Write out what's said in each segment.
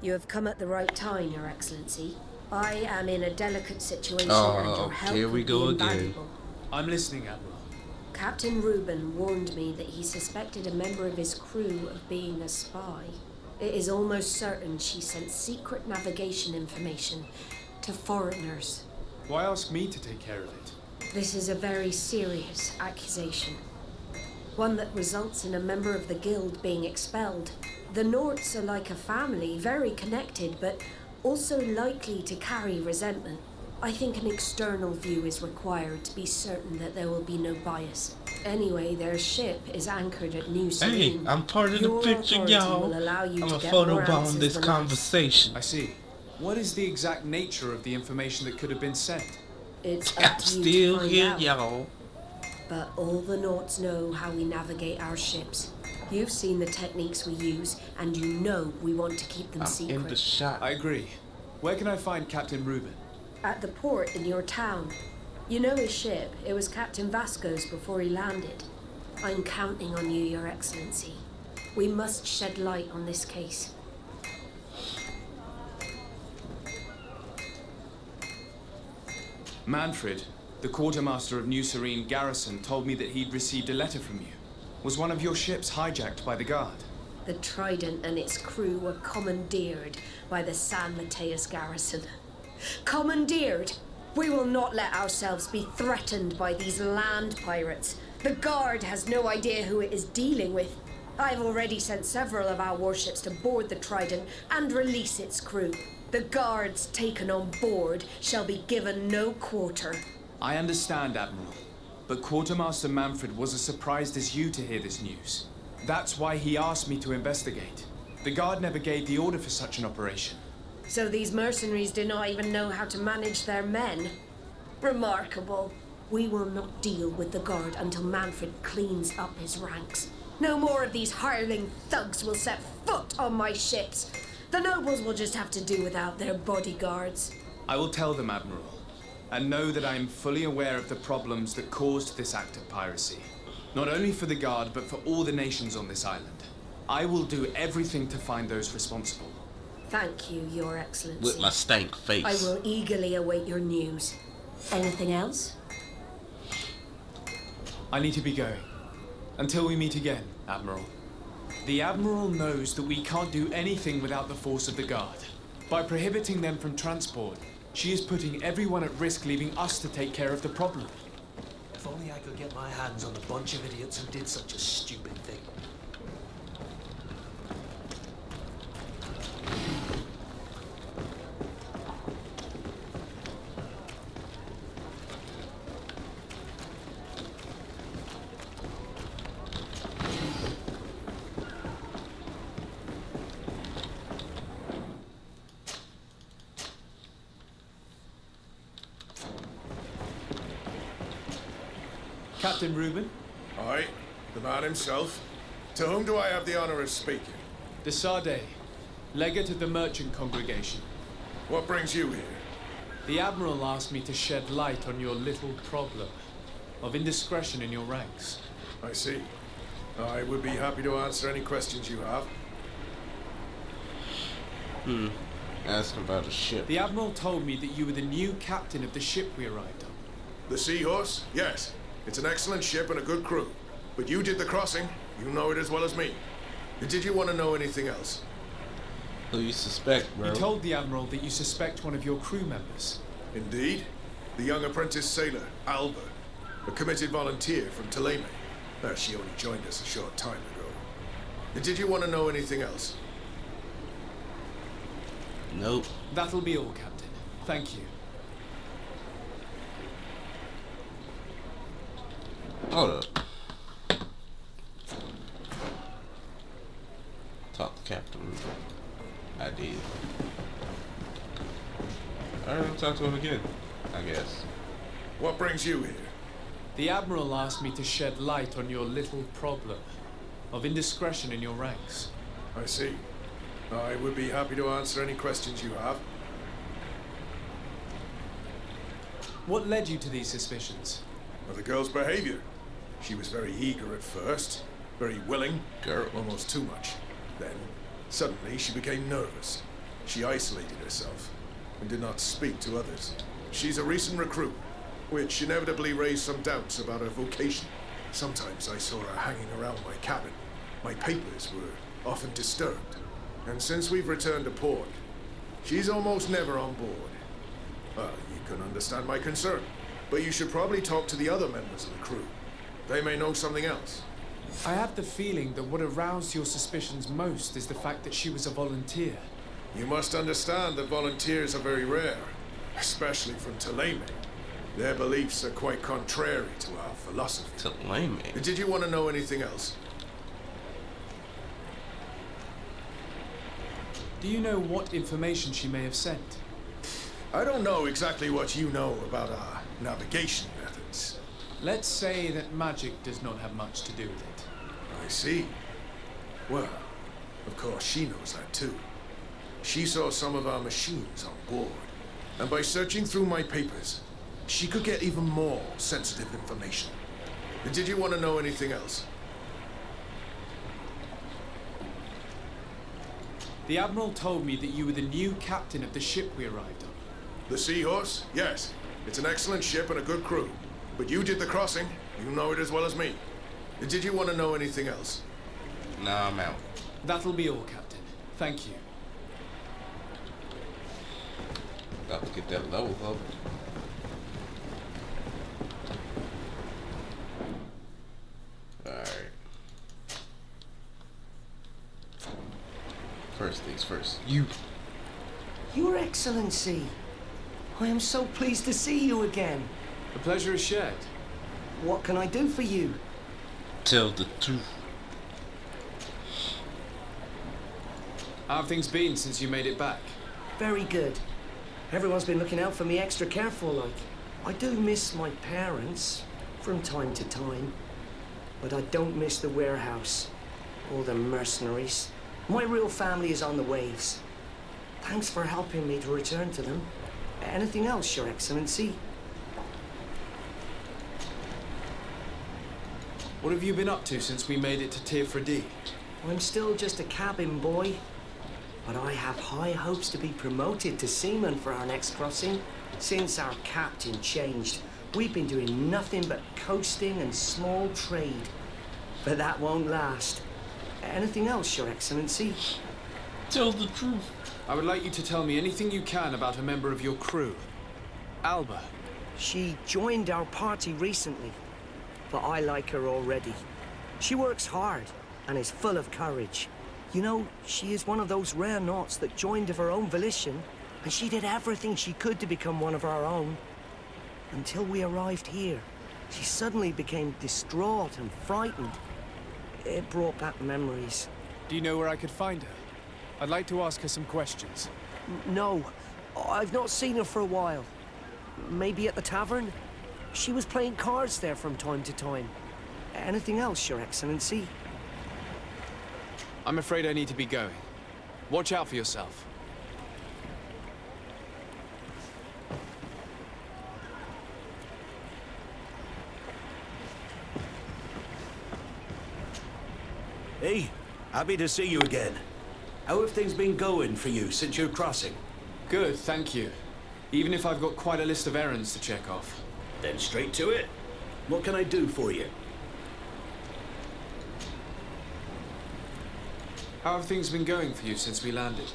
You have come at the right time, Your Excellency. I am in a delicate situation and your help here we would go be again. invaluable. I'm listening, Admiral. Captain Reuben warned me that he suspected a member of his crew of being a spy. It is almost certain she sent secret navigation information to foreigners. Why ask me to take care of it? This is a very serious accusation. One that results in a member of the guild being expelled. The Norts are like a family, very connected, but also likely to carry resentment. I think an external view is required to be certain that there will be no bias. Anyway, their ship is anchored at New Serene. Hey, I'm part of the picture, y'all. I'm a photobomb this conversation. I see. What is the exact nature of the information that could have been sent? It's I'm up to you still to find here, out. y'all. But all the Norts know how we navigate our ships. You've seen the techniques we use, and you know we want to keep them I'm secret. in the shot. I agree. Where can I find Captain Reuben? At the port in your town. You know his ship. It was Captain Vasco's before he landed. I'm counting on you, Your Excellency. We must shed light on this case. Manfred, the quartermaster of New Serene Garrison, told me that he'd received a letter from you. Was one of your ships hijacked by the guard? The Trident and its crew were commandeered by the San Mateus Garrison. Commandeered! We will not let ourselves be threatened by these land pirates. The guard has no idea who it is dealing with. I've already sent several of our warships to board the Trident and release its crew. The guards taken on board shall be given no quarter. I understand, Admiral. But Quartermaster Manfred was as surprised as you to hear this news. That's why he asked me to investigate. The guard never gave the order for such an operation. So these mercenaries do not even know how to manage their men? Remarkable. We will not deal with the guard until Manfred cleans up his ranks. No more of these hireling thugs will set foot on my ships. The nobles will just have to do without their bodyguards. I will tell them, Admiral, and know that I am fully aware of the problems that caused this act of piracy. Not only for the guard, but for all the nations on this island. I will do everything to find those responsible. Thank you, Your Excellency. With my stank face. I will eagerly await your news. Anything else? I need to be going. Until we meet again, Admiral. The Admiral knows that we can't do anything without the force of the guard. By prohibiting them from transport, she is putting everyone at risk, leaving us to take care of the problem. If only I could get my hands on the bunch of idiots who did such a stupid thing. Captain Reuben? Aye, the man himself. To whom do I have the honor of speaking? De Sade, legate of the merchant congregation. What brings you here? The Admiral asked me to shed light on your little problem of indiscretion in your ranks. I see. I would be happy to answer any questions you have. Ask about the ship. The Admiral told me that you were the new captain of the ship we arrived on. The Seahorse? Yes. It's an excellent ship and a good crew. But you did the crossing. You know it as well as me. Did you want to know anything else? Who you suspect, bro? You told the Admiral that you suspect one of your crew members. Indeed. The young apprentice sailor, Alba. A committed volunteer from Ptolemy. She only joined us a short time ago. Did you want to know anything else? Nope. That'll be all, Captain. Thank you. Hold up. Talk to Captain Reuben. I did. Alright, I'll talk to him again, I guess. What brings you here? The Admiral asked me to shed light on your little problem of indiscretion in your ranks. I see. I would be happy to answer any questions you have. What led you to these suspicions? Well, the girl's behavior. She was very eager at first, very willing, Girl. almost too much. Then, suddenly, she became nervous. She isolated herself and did not speak to others. She's a recent recruit, which inevitably raised some doubts about her vocation. Sometimes I saw her hanging around my cabin. My papers were often disturbed. And since we've returned to port, she's almost never on board. You can understand my concern, but you should probably talk to the other members of the crew. They may know something else. I have the feeling that what aroused your suspicions most is the fact that she was a volunteer. You must understand that volunteers are very rare, especially from Thélème. Their beliefs are quite contrary to our philosophy. Thélème? Did you want to know anything else? Do you know what information she may have sent? I don't know exactly what you know about our navigation methods. Let's say that magic does not have much to do with it. I see. Well, of course she knows that too. She saw some of our machines on board, and by searching through my papers, she could get even more sensitive information. Did you want to know anything else? The Admiral told me that you were the new captain of the ship we arrived on. The Seahorse? Yes. It's an excellent ship and a good crew. But you did the crossing. You know it as well as me. Did you want to know anything else? Nah, I'm out. That'll be all, Captain. Thank you. Got to get that level up. Alright. First things first. Your Excellency, I am so pleased to see you again. The pleasure is shared. What can I do for you? Tell the truth. How have things been since you made it back? Very good. Everyone's been looking out for me extra careful, like. I do miss my parents from time to time, but I don't miss the warehouse or the mercenaries. My real family is on the waves. Thanks for helping me to return to them. Anything else, Your Excellency? What have you been up to since we made it to Tirfredi? I'm still just a cabin boy, but I have high hopes to be promoted to seaman for our next crossing. Since our captain changed, we've been doing nothing but coasting and small trade. But that won't last. Anything else, Your Excellency? Tell the truth. I would like you to tell me anything you can about a member of your crew. Alba. She joined our party recently, but I like her already. She works hard and is full of courage. You know, she is one of those rare knots that joined of her own volition, and she did everything she could to become one of our own. Until we arrived here, she suddenly became distraught and frightened. It brought back memories. Do you know where I could find her? I'd like to ask her some questions. No, I've not seen her for a while. Maybe at the tavern? She was playing cards there from time to time. Anything else, Your Excellency? I'm afraid I need to be going. Watch out for yourself. Hey, happy to see you again. How have things been going for you since your crossing? Good, thank you. Even if I've got quite a list of errands to check off. Then straight to it. What can I do for you? How have things been going for you since we landed?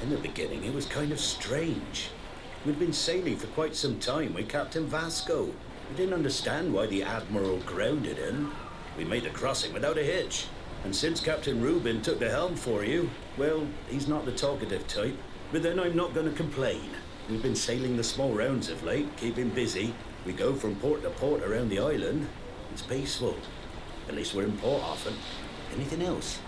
In the beginning, it was kind of strange. We'd been sailing for quite some time with Captain Vasco. We didn't understand why the Admiral grounded him. We made the crossing without a hitch. And since Captain Rubin took the helm for you, well, he's not the talkative type. But then I'm not going to complain. We've been sailing the small rounds of late, keeping busy. We go from port to port around the island. It's peaceful. At least we're in port often. Anything else?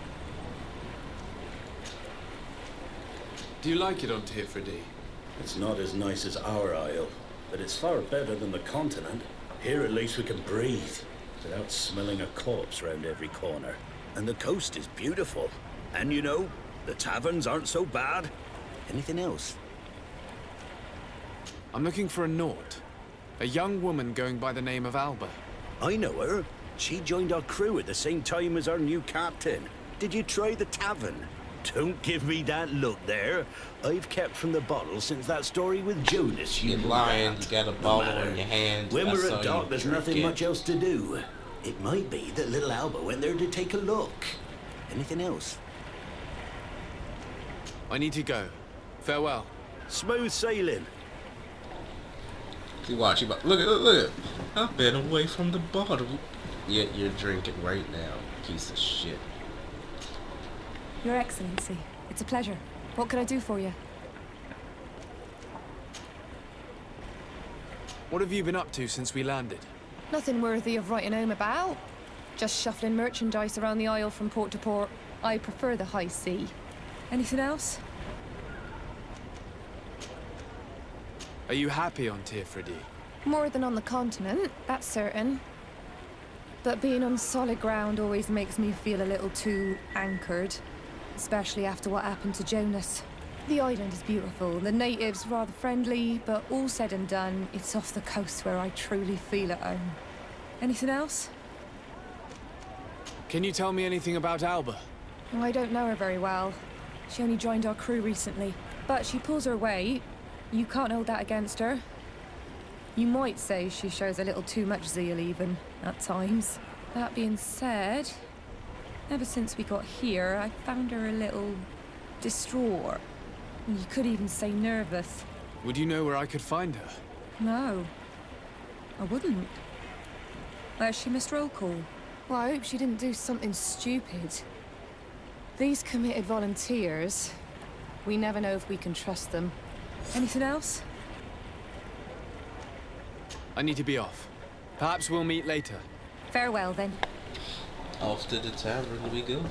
Do you like it on Tirfredi? It's not as nice as our isle, but it's far better than the continent. Here at least we can breathe without smelling a corpse round every corner. And the coast is beautiful. And you know, the taverns aren't so bad. Anything else? I'm looking for a Naut. A young woman going by the name of Alba. I know her. She joined our crew at the same time as our new captain. Did you try the tavern? Don't give me that look there. I've kept from the bottle since that story with Jonas. You're lying. You got a bottle in your hand. When I we're saw at dock, you there's nothing drinking. much else to do. It might be that little Alba went there to take a look. Anything else? I need to go. Farewell. Smooth sailing. See, watch. Look. I've been away from the bottle. Yet you're drinking right now, piece of shit. Your Excellency, it's a pleasure. What can I do for you? What have you been up to since we landed? Nothing worthy of writing home about. Just shuffling merchandise around the Isle from port to port. I prefer the high sea. Anything else? Are you happy on Tirfredi? More than on the continent, that's certain. But being on solid ground always makes me feel a little too anchored. Especially after what happened to Jonas. The island is beautiful, the natives rather friendly, but all said and done, it's off the coast where I truly feel at home. Anything else? Can you tell me anything about Alba? Oh, I don't know her very well. She only joined our crew recently. But she pulls her weight. You can't hold that against her. You might say she shows a little too much zeal even, at times. That being said, ever since we got here, I found her a little distraught. You could even say nervous. Would you know where I could find her? No, I wouldn't. Where's she missed roll call? Well, I hope she didn't do something stupid. These committed volunteers, we never know if we can trust them. Anything else? I need to be off. Perhaps we'll meet later. Farewell, then. Off to the tavern we go.